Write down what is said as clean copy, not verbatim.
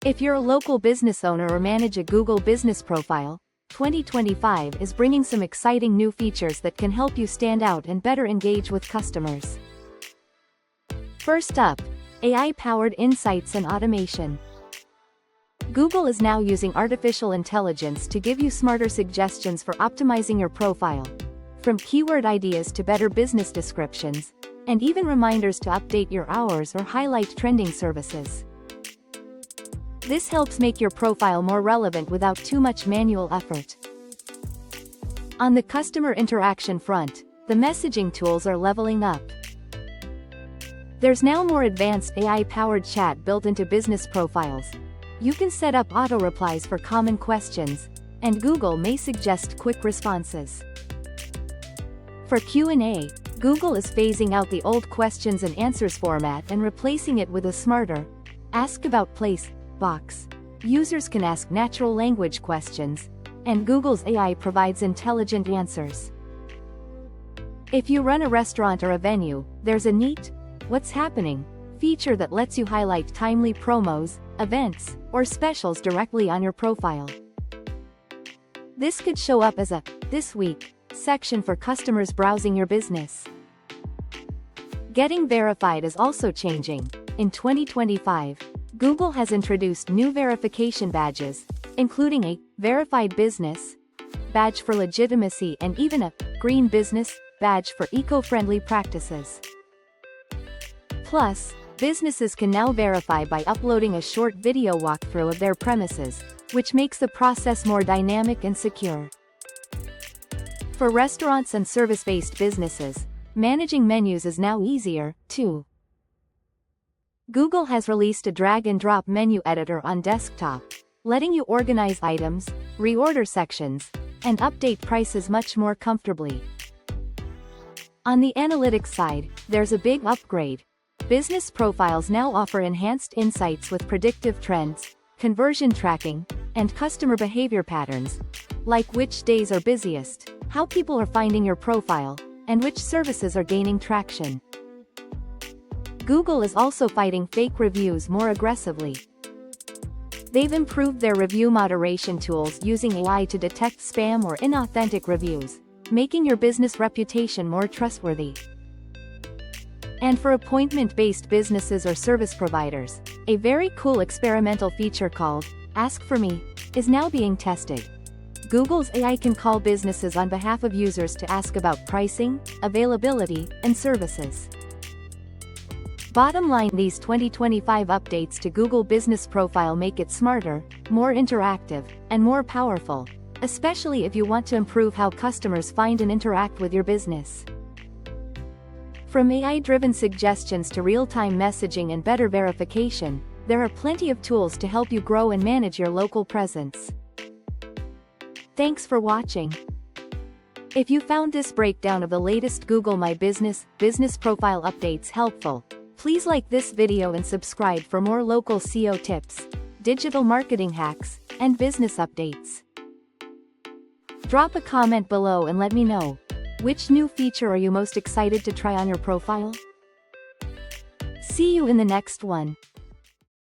If you're a local business owner or manage a Google business profile, 2025 is bringing some exciting new features that can help you stand out and better engage with customers. First up, AI-powered insights and automation. Google is now using artificial intelligence to give you smarter suggestions for optimizing your profile, from keyword ideas to better business descriptions, and even reminders to update your hours or highlight trending services. This helps make your profile more relevant without too much manual effort. On the customer interaction front, the messaging tools are leveling up. There's now more advanced AI-powered chat built into business profiles. You can set up auto-replies for common questions, and Google may suggest quick responses. For Q&A, Google is phasing out the old questions and answers format and replacing it with a smarter, Ask About Place box. Users can ask natural language questions, and Google's AI provides intelligent answers. If you run a restaurant or a venue, there's a neat "What's Happening" feature that lets you highlight timely promos, events, or specials directly on your profile. This could show up as a "This Week" section for customers browsing your business. Getting verified is also changing. In 2025, Google has introduced new verification badges, including a Verified Business badge for legitimacy and even a Green Business badge for eco-friendly practices. Plus, businesses can now verify by uploading a short video walkthrough of their premises, which makes the process more dynamic and secure. For restaurants and service-based businesses, managing menus is now easier, too. Google has released a drag-and-drop menu editor on desktop, letting you organize items, reorder sections, and update prices much more comfortably. On the analytics side, there's a big upgrade. Business profiles now offer enhanced insights with predictive trends, conversion tracking, and customer behavior patterns, like which days are busiest, how people are finding your profile, and which services are gaining traction. Google is also fighting fake reviews more aggressively. They've improved their review moderation tools using AI to detect spam or inauthentic reviews, making your business reputation more trustworthy. And for appointment-based businesses or service providers, a very cool experimental feature called Ask for Me is now being tested. Google's AI can call businesses on behalf of users to ask about pricing, availability, and services. Bottom line, these 2025 updates to Google Business Profile make it smarter, more interactive, and more powerful, especially if you want to improve how customers find and interact with your business. From AI-driven suggestions to real-time messaging and better verification, there are plenty of tools to help you grow and manage your local presence. Thanks for watching. If you found this breakdown of the latest Google My Business business profile updates helpful, please like this video and subscribe for more local SEO tips, digital marketing hacks, and business updates. Drop a comment below and let me know, which new feature are you most excited to try on your profile? See you in the next one.